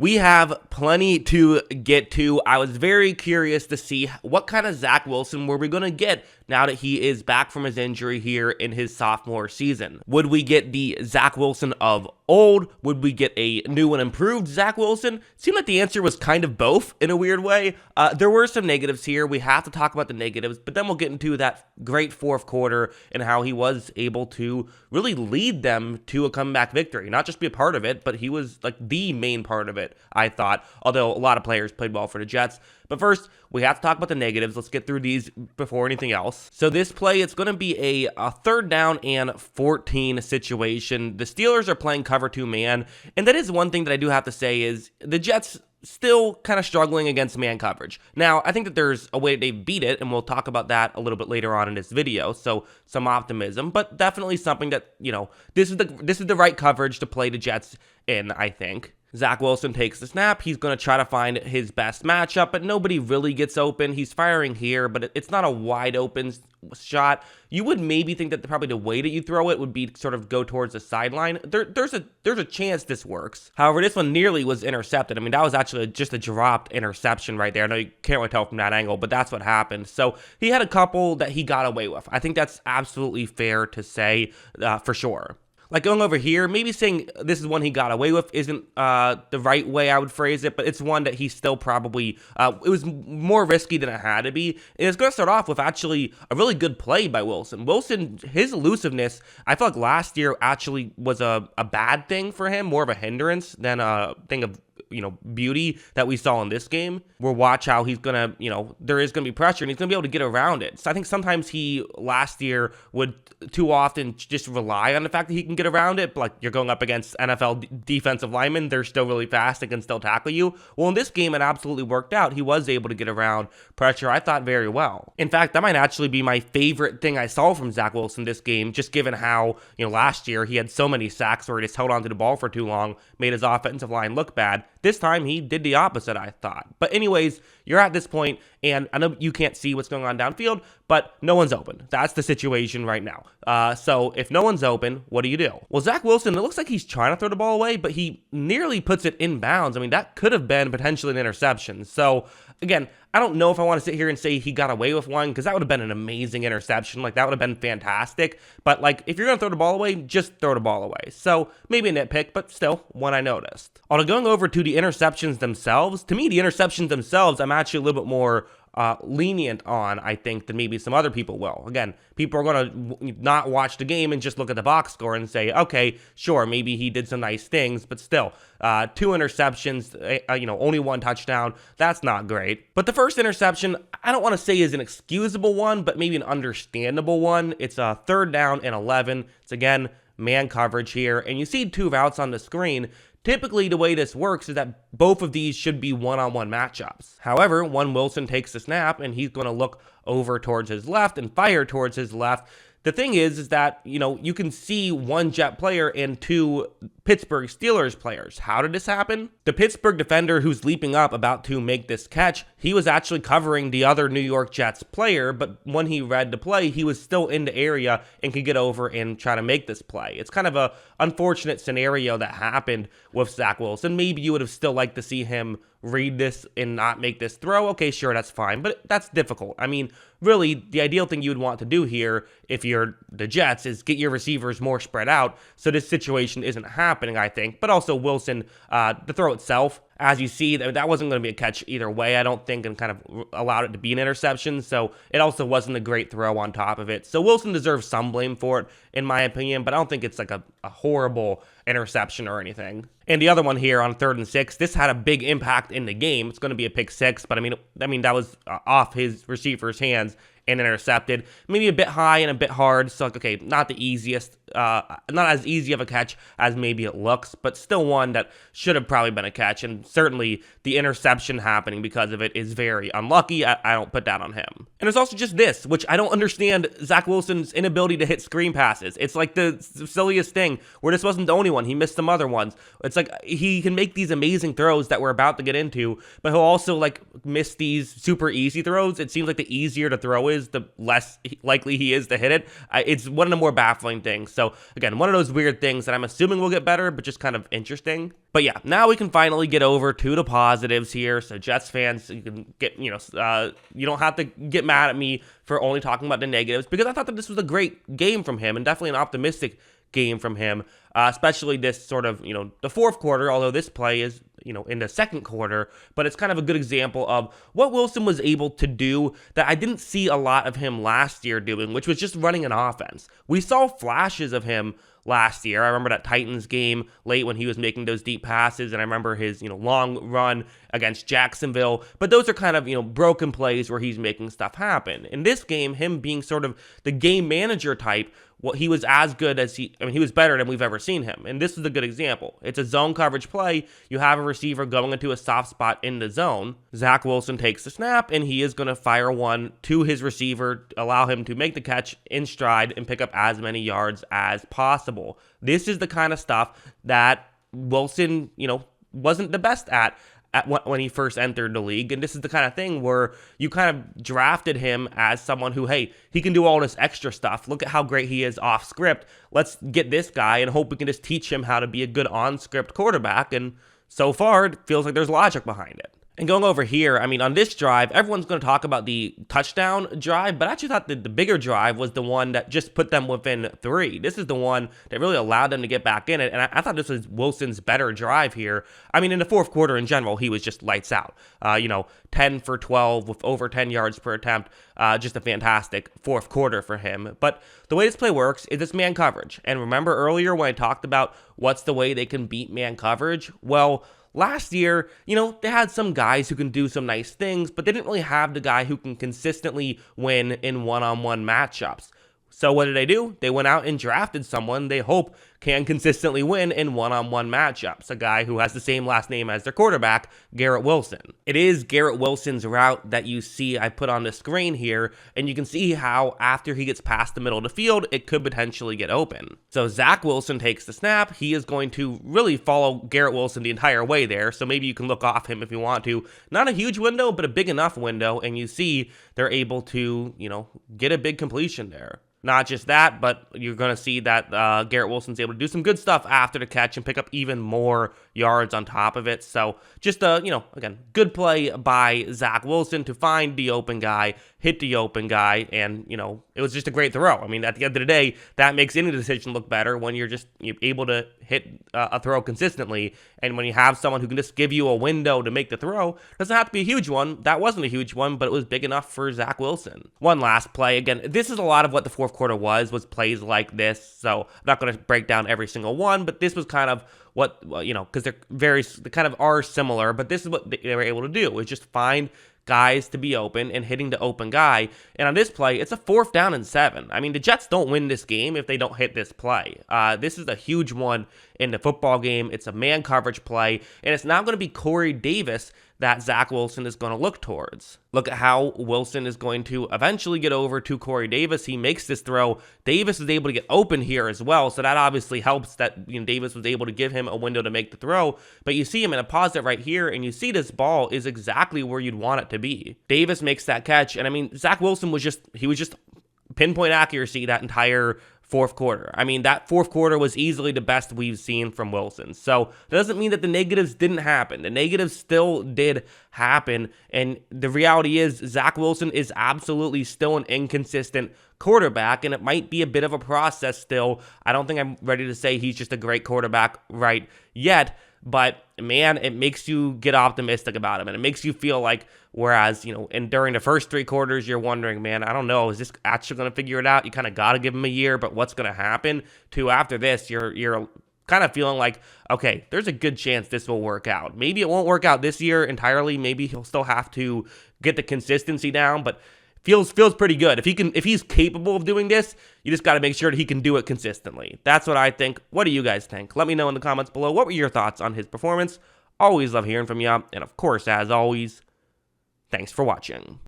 We have plenty to get to. I was very curious to see what kind of Zach Wilson were we going to get now that he is back from his injury here in his sophomore season. Would we get the Zach Wilson of old? Would we get a new and improved Zach Wilson? It seemed like the answer was kind of both in a weird way. There were some negatives here. We have to talk about the negatives, but then we'll get into that great fourth quarter and how he was able to really lead them to a comeback victory. Not just be a part of it, but he was like the main part of it, I thought, although a lot of players played well for the Jets. But first, we have to talk about the negatives. Let's get through these before anything else. So this play, it's going to be a third down and 14 situation. The Steelers are playing cover 2 man, and that is one thing that I do have to say is the Jets still kind of struggling against man coverage. Now, I think that there's a way they beat it, and we'll talk about that a little bit later on in this video, so some optimism, but definitely something that, this is the right coverage to play the Jets in, I think. Zach Wilson takes the snap. He's going to try to find his best matchup, but nobody really gets open. He's firing here, but it's not a wide open shot. You would maybe think that probably the way that you throw it would be sort of go towards the sideline. There's a chance this works. However, this one nearly was intercepted. I mean, that was actually just a dropped interception right there. I know you can't really tell from that angle, but that's what happened. So he had a couple that he got away with. I think that's absolutely fair to say for sure. Like going over here, maybe saying this is one he got away with isn't the right way I would phrase it, but it's one that he still probably, it was more risky than it had to be. And it's going to start off with actually a really good play by Wilson. Wilson, his elusiveness, I feel like last year actually was a bad thing for him, more of a hindrance than a thing of beauty that we saw in this game. We'll watch how he's going to, there is going to be pressure and he's going to be able to get around it. So I think sometimes he last year would too often just rely on the fact that he can get around it. But like you're going up against NFL defensive linemen, they're still really fast and can still tackle you. Well, in this game, it absolutely worked out. He was able to get around pressure, I thought, very well. In fact, that might actually be my favorite thing I saw from Zach Wilson this game, just given how, last year he had so many sacks where he just held onto the ball for too long, made his offensive line look bad. This time, he did the opposite, I thought. But anyways, you're at this point, and I know you can't see what's going on downfield, but no one's open. That's the situation right now. So if no one's open, what do you do? Well, Zach Wilson, it looks like he's trying to throw the ball away, but he nearly puts it in bounds. I mean, that could have been potentially an interception. So again, I don't know if I want to sit here and say he got away with one, because that would have been an amazing interception. Like, that would have been fantastic. But, like, if you're going to throw the ball away, just throw the ball away. So, maybe a nitpick, but still, one I noticed. Although going over to the interceptions themselves, to me, the interceptions themselves, I'm actually a little bit more lenient on, I think, than maybe some other people will. Again, people are going to not watch the game and just look at the box score and say, okay, sure, maybe he did some nice things, but still, 2 interceptions, only 1 touchdown, that's not great. But the first interception, I don't want to say is an excusable one, but maybe an understandable one. It's a 3rd down and 11. It's, again, man coverage here, and you see 2 routes on the screen. Typically, the way this works is that both of these should be one-on-one matchups. However, when Wilson takes the snap and he's going to look over towards his left and fire towards his left, the thing is that, you can see 1 Jet player and 2 Pittsburgh Steelers players. How did this happen? The Pittsburgh defender who's leaping up about to make this catch, he was actually covering the other New York Jets player, but when he read the play, he was still in the area and could get over and try to make this play. It's kind of a unfortunate scenario that happened with Zach Wilson. Maybe you would have still liked to see him read this and not make this throw. Okay, sure, that's fine, but that's difficult. I mean, really, the ideal thing you would want to do here, if you're the Jets, is get your receivers more spread out so this situation isn't happening, I think. But also Wilson, the throw itself, as you see, that wasn't going to be a catch either way, I don't think, and kind of allowed it to be an interception. So it also wasn't a great throw on top of it. So Wilson deserves some blame for it, in my opinion, but I don't think it's like a horrible interception or anything. And the other one here on 3rd and 6, this had a big impact in the game. It's going to be a pick 6, but I mean that was off his receiver's hands and intercepted. Maybe a bit high and a bit hard. So, okay, not the easiest, not as easy of a catch as maybe it looks, but still one that should have probably been a catch. And certainly the interception happening because of it is very unlucky. I don't put that on him. And there's also just this, which I don't understand, Zach Wilson's inability to hit screen passes. It's like the silliest thing where this wasn't the only one. He missed some other ones. It's like he can make these amazing throws that we're about to get into, but he'll also like miss these super easy throws. It seems like the easier to throw is, the less likely he is to hit it. It's one of the more baffling things. So again, one of those weird things that I'm assuming will get better, but just kind of interesting. But yeah, now we can finally get over to the positives here. So Jets fans, you can get, you don't have to get mad at me for only talking about the negatives, because I thought that this was a great game from him and definitely an optimistic game from him, especially this sort of, the fourth quarter, although this play is, in the second quarter, but it's kind of a good example of what Wilson was able to do that I didn't see a lot of him last year doing, which was just running an offense. We saw flashes of him last year. I remember that Titans game late when he was making those deep passes, and I remember his, long run against Jacksonville, but those are kind of, broken plays where he's making stuff happen. In this game, him being sort of the game manager type, he was as good as he was better than we've ever seen him. And this is a good example. It's a zone coverage play. You have a receiver going into a soft spot in the zone. Zach Wilson takes the snap, and he is going to fire one to his receiver, allow him to make the catch in stride and pick up as many yards as possible. This is the kind of stuff that Wilson, wasn't the best at when he first entered the league. And this is the kind of thing where you kind of drafted him as someone who, hey, he can do all this extra stuff. Look at how great he is off script. Let's get this guy and hope we can just teach him how to be a good on script quarterback. And so far, it feels like there's logic behind it. And going over here, on this drive, everyone's going to talk about the touchdown drive, but I actually thought that the bigger drive was the one that just put them within 3. This is the one that really allowed them to get back in it, and I thought this was Wilson's better drive here. In the fourth quarter in general, he was just lights out. 10 for 12 with over 10 yards per attempt. Just a fantastic fourth quarter for him. But the way this play works is it's man coverage. And remember earlier when I talked about what's the way they can beat man coverage? Well, last year, they had some guys who can do some nice things, but they didn't really have the guy who can consistently win in one-on-one matchups. So what did they do? They went out and drafted someone they hope can consistently win in one-on-one matchups. A guy who has the same last name as their quarterback, Garrett Wilson. It is Garrett Wilson's route that you see I put on the screen here, and you can see how after he gets past the middle of the field, it could potentially get open. So Zach Wilson takes the snap. He is going to really follow Garrett Wilson the entire way there, so maybe you can look off him if you want to. Not a huge window, but a big enough window, and you see they're able to, get a big completion there. Not just that, but you're going to see that Garrett Wilson's able to do some good stuff after the catch and pick up even more yards on top of it. So just again, good play by Zach Wilson to find the open guy, hit the open guy, and, it was just a great throw. At the end of the day, that makes any decision look better when you're able to hit a throw consistently, and when you have someone who can just give you a window to make the throw. Doesn't have to be a huge one. That wasn't a huge one, but it was big enough for Zach Wilson. One last play. Again, this is a lot of what the fourth quarter was plays like this, so I'm not going to break down every single one, but this was kind of what, because they kind of are similar, but this is what they were able to do, is just find guys to be open and hitting the open guy. And on this play, it's a 4th down and 7. The Jets don't win this game if they don't hit this play. This is a huge one in the football game. It's a man coverage play, and it's not going to be Corey Davis that Zach Wilson is going to look towards. Look at how Wilson is going to eventually get over to Corey Davis. He makes this throw. Davis is able to get open here as well, so that obviously helps that Davis was able to give him a window to make the throw. But you see him in a pause it right here, and you see this ball is exactly where you'd want it to be. Davis makes that catch, and Zach Wilson was just pinpoint accuracy that entire fourth quarter. That fourth quarter was easily the best we've seen from Wilson. So that doesn't mean that the negatives didn't happen. The negatives still did happen. And the reality is Zach Wilson is absolutely still an inconsistent quarterback, and it might be a bit of a process still. I don't think I'm ready to say he's just a great quarterback right yet, but man, it makes you get optimistic about him, and it makes you feel like, whereas, and during the first 3 quarters, you're wondering, man, I don't know, is this actually going to figure it out? You kind of got to give him a year, but what's going to happen? To after this, you're kind of feeling like, okay, there's a good chance this will work out. Maybe it won't work out this year entirely. Maybe he'll still have to get the consistency down, but feels pretty good. If he's capable of doing this, you just got to make sure that he can do it consistently. That's what I think. What do you guys think? Let me know in the comments below. What were your thoughts on his performance? Always love hearing from you. And of course, as always, thanks for watching.